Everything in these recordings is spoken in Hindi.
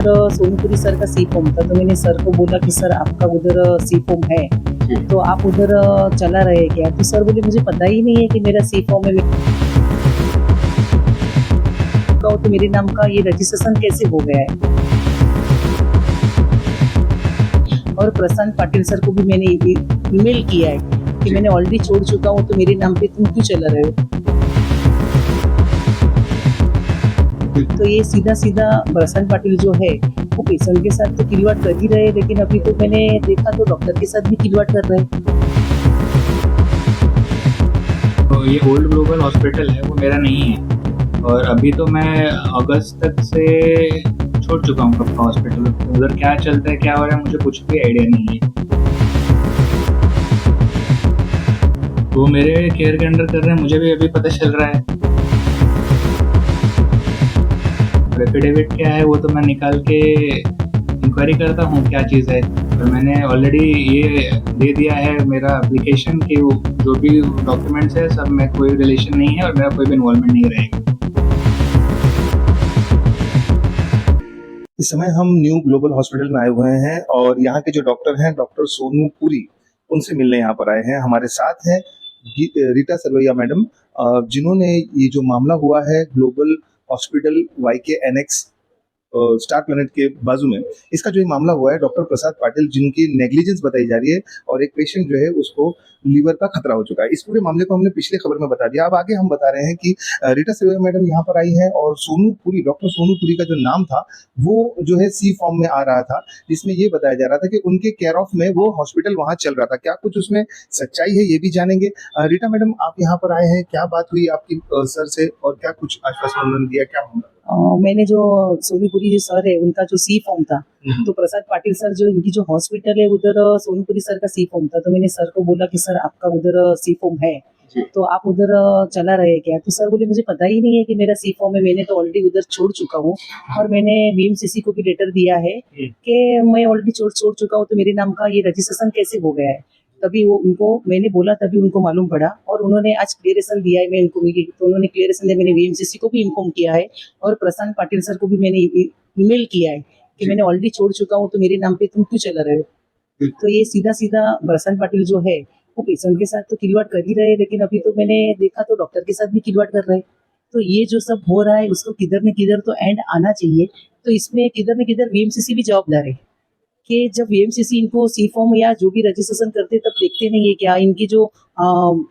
तो सोनपुरी सर का सी फॉर्म था, तो मैंने सर को बोला कि सर आपका उधर सी फॉर्म है, तो आप उधर चला रहे क्या? तो सर बोले मुझे पता ही नहीं है कि मेरा सी फॉर्म है। तो मेरे नाम का ये रजिस्ट्रेशन कैसे हो गया है? और प्रशांत पाटिल सर को भी मैंने ईमेल किया है कि मैंने ऑलरेडी छोड़ चुका हूँ, तो मेरे नाम पे तुम क्यों चला रहे हो? तो ये सीधा सीधा प्रशांत पाटिल जो है वो पेशेंट के साथ तो खिलवाड़ कर ही रहे, लेकिन अभी तो मैंने देखा तो डॉक्टर के साथ भी खिलवाड़ कर रहे हैं। तो ये ओल्ड ग्लोबल हॉस्पिटल है वो मेरा नहीं है, और अभी तो मैं अगस्त तक से छोड़ चुका हूँ कप्पा हॉस्पिटल। उधर क्या चलता है क्या हो रहा है मुझे कुछ भी आइडिया नहीं है। वो मेरे केयर के अंडर कर रहे हैं, मुझे भी अभी पता चल रहा है। एफिडेविट क्या है वो तो मैं निकाल के इंक्वायरी करता हूँ क्या चीज़ है, और मैंने ऑलरेडी ये दे दिया है मेरा एप्लीकेशन कि जो भी डॉक्यूमेंट्स है सब में कोई रिलेशन नहीं है और मेरा कोई भी इन्वॉल्वमेंट नहीं रहेगा। इस समय हम न्यू ग्लोबल हॉस्पिटल में आए हुए हैं और यहाँ के जो डॉक्टर हैं, डॉक्टर सोनू पुरी, उनसे मिलने यहाँ पर आए हैं। हमारे साथ हैं रीटा सरवैया मैडम, जिन्होंने ये जो मामला हुआ है global hospital YK annex star planet के बाजू में, इसका जो ये मामला हुआ है डॉक्टर प्रसाद पाटिल जिनकी नेग्लिजेंस बताई जा रही है और एक पेशेंट जो है उसको लीवर का खतरा हो चुका है। इस पूरे मामले को हमने पिछले खबर में बता दिया। अब आगे हम बता रहे हैं कि रीटा सिल्वा मैडम यहाँ पर आई है और सोनू पुरी, डॉक्टर सोनू पुरी का जो नाम था वो जो है सी फॉर्म में आ रहा था, जिसमें ये बताया जा रहा था कि उनके केयर ऑफ में वो हॉस्पिटल वहाँ चल रहा था। क्या कुछ उसमें सच्चाई है ये भी जानेंगे। रीटा मैडम, आप यहाँ पर आए हैं, क्या बात हुई आपकी सर से और क्या कुछ आश्वासन उन्होंने दिया, क्या मामला? मैंने जो सोनूपुरी जो सर है उनका जो सी फॉर्म था, तो प्रसाद पाटिल सर जो इनकी जो हॉस्पिटल है उधर सोनूपुरी सर का सी फॉर्म था, तो मैंने सर को बोला कि सर आपका उधर सी फॉर्म है, तो आप उधर चला रहे क्या? तो सर बोले मुझे पता ही नहीं है कि मेरा सी फॉर्म है, मैंने तो ऑलरेडी उधर छोड़ चुका हूँ और मैंने बीएमसीसी को भी लेटर दिया है कि मैं ऑलरेडी छोड़ चुका हूँ, तो मेरे नाम का ये रजिस्ट्रेशन कैसे हो गया है? तभी वो उनको मैंने बोला, तभी उनको मालूम पड़ा और उन्होंने आज क्लियरेशन दिया है। मैं उनको मिली तो उन्होंने क्लियरेशन दिया, मैंने बीएमसीसी को भी इन्फॉर्म किया है और प्रशांत पाटिल सर को भी मैंने ईमेल किया है कि मैंने ऑलरेडी छोड़ चुका हूँ, तो मेरे नाम पे तुम क्यों चला रहे हो? तो ये सीधा सीधा प्रशांत पाटिल जो है वो पेशेंट के साथ तो खिलवाड़ कर ही रहे, लेकिन अभी तो मैंने देखा तो डॉक्टर के साथ भी खिलवाड़ कर रहे। तो ये जो सब हो रहा है उसको किधर न किधर तो एंड आना चाहिए। तो इसमें किधर न किधर बीएमसीसी भी जवाबदार है कि जब बीएमसीसी इनको सी फॉर्म या जो भी रजिस्ट्रेशन करते तब देखते नहीं है क्या, इनकी जो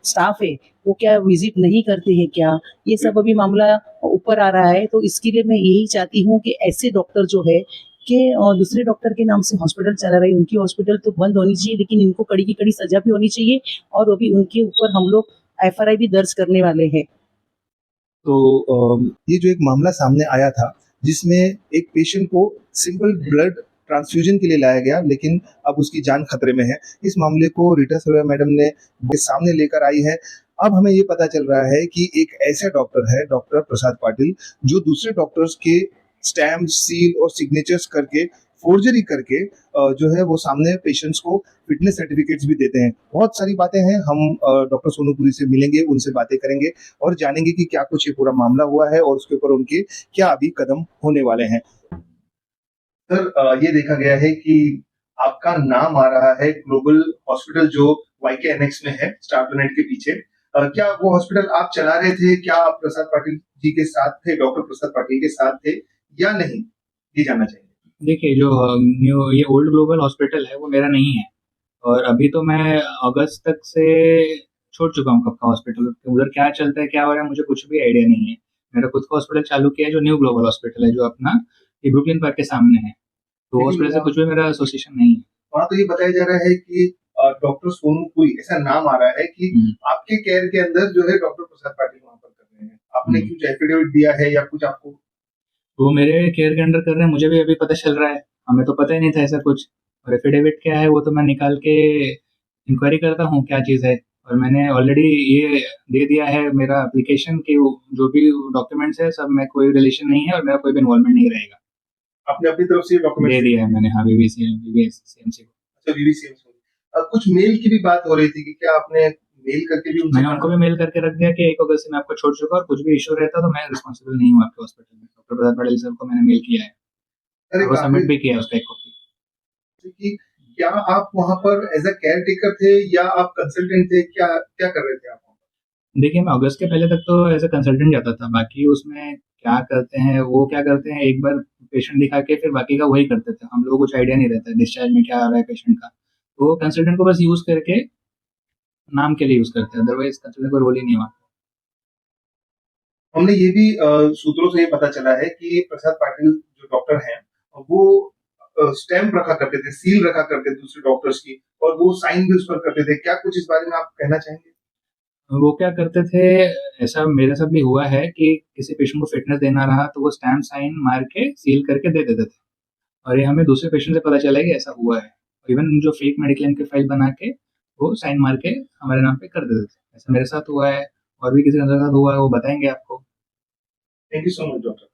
स्टाफ है वो क्या विजिट नहीं करते हैं क्या? ये सब अभी मामला ऊपर आ रहा है। तो इसके लिए मैं यही चाहती हूँ कि ऐसे डॉक्टर जो है कि दूसरे डॉक्टर के नाम से हॉस्पिटल चला रही है, उनकी हॉस्पिटल तो बंद होनी चाहिए, लेकिन इनको कड़ी की कड़ी सजा भी होनी चाहिए और अभी उनके ऊपर हम लोग एफआईआर भी दर्ज करने वाले हैं। तो ये जो एक मामला सामने आया था जिसमें एक पेशेंट को सिंपल ब्लड ट्रांसफ्यूजन के लिए लाया गया, लेकिन अब उसकी जान खतरे में है। इस मामले को रीटा सिल्वा मैडम ने सामने लेकर आई है। अब हमें ये पता चल रहा है कि एक ऐसा डॉक्टर है, डॉक्टर प्रसाद पाटिल, जो दूसरे डॉक्टर्स के स्टैम्प, सील और सिग्नेचर्स करके, फोर्जरी करके जो है वो सामने पेशेंट्स को फिटनेस सर्टिफिकेट्स भी देते हैं। बहुत सारी बातें हैं, हम डॉक्टर सोनू पुरी से मिलेंगे, उनसे बातें करेंगे और जानेंगे कि क्या कुछ ये पूरा मामला हुआ है और उसके ऊपर उनके क्या अभी कदम होने वाले हैं। सर, ये देखा गया है कि आपका नाम आ रहा है ग्लोबल हॉस्पिटल जो वाईके एनेक्स में है, स्टार प्लेनेट के पीछे। क्या वो हॉस्पिटल आप चला रहे थे? क्या आप प्रसाद पाटिल जी के साथ थे, डॉक्टर प्रसाद पाटिल के साथ थे या नहीं, ये जानना चाहिए। देखिए, जो न्यू ये ओल्ड ग्लोबल हॉस्पिटल है वो मेरा नहीं है, और अभी तो मैं अगस्त तक से छोड़ चुका हूँ कप्पा हॉस्पिटल। उधर क्या चलता है क्या हो रहा है मुझे कुछ भी आइडिया नहीं है। मेरा खुद का हॉस्पिटल चालू किया है जो न्यू ग्लोबल हॉस्पिटल है, जो अपना ब्रुकलिन पार्क के सामने है। तो हॉस्पिटल से कुछ भी मेरा एसोसिएशन नहीं है। वहाँ तो ये बताया जा रहा है कि डॉक्टर सोनू पुरी, ऐसा नाम आ रहा है कि आपके केयर के अंदर जो है डॉक्टर प्रसाद पाटिल वहाँ पर कर रहे हैं। आपने कुछ एफिडेविट दिया है या कुछ आपको? वो मेरे केयर के अंडर कर रहे हैं, मुझे भी अभी पता चल रहा है। हमें तो पता ही नहीं था ऐसा कुछ। और एफिडेविट क्या है वो तो मैं निकाल के इंक्वायरी करता हूँ क्या चीज़ है, और मैंने ऑलरेडी ये दे दिया है मेरा एप्लीकेशन कि जो भी डॉक्यूमेंट्स है सब में कोई रिलेशन नहीं है और मेरा कोई भी इन्वॉल्वमेंट नहीं रहेगा। आपने अपनी तरफ से डॉक्यूमेंट दे दिया है मैंने, हाँ, बीबीसीएमसी को। अच्छा, बीबीसीएमसी। कुछ मेल की भी बात हो रही थी कि क्या आपने मेल करके भी मैंने उनको भी मेल करके रख दिया कि 1 अगस्त से मैं आपको छोड़ चुका और कुछ भी इशू रहता तो मैं रिस्पॉन्सिबल नहीं हूँ आपके हॉस्पिटल में। डॉक्टर प्रसाद पाटिल सर को मैंने मेल किया है। अरे वो सबमिट भी किया उसका एक कॉपी। कि क्या आप वहां पर एज अ केयर टेकर थे या आप कंसल्टेंट थे, क्या क्या कर रहे थे आप? देखिए, मैं अगस्त के पहले तक तो एज अ कंसल्टेंट जाता था, बाकी उसमें क्या करते हैं, वो क्या करते हैं, एक बार पेशेंट दिखा के फिर बाकी का वही करते थे। हम लोगों को कुछ आइडिया नहीं रहता डिस्चार्ज में क्या आ रहा है पेशेंट का। तो वो कंसल्टेंट को बस यूज करके नाम के लिए यूज करते हैं, अदरवाइज कंसल्टेंट का रोल ही नहीं हुआ। हमने ये भी सूत्रों से ये पता चला है कि प्रसाद पाटिल जो डॉक्टर हैं वो स्टैम्प रखा करते थे, सील रखा करते थे दूसरे डॉक्टर्स की, और वो साइन भी उस पर करते थे। क्या कुछ इस बारे में आप कहना चाहेंगे? वो क्या करते थे, ऐसा मेरे साथ भी हुआ है कि किसी पेशेंट को फिटनेस देना रहा तो वो स्टैम्प साइन मार के सील करके दे देते थे, और ये हमें दूसरे पेशेंट से पता चला कि ऐसा हुआ है। इवन जो फेक मेडिक्लेम की फाइल बना के वो साइन मार के हमारे नाम पे कर देते थे। ऐसा मेरे साथ हुआ है, और भी किसी के साथ हुआ है, वो बताएंगे आपको। Thank you so much doctor.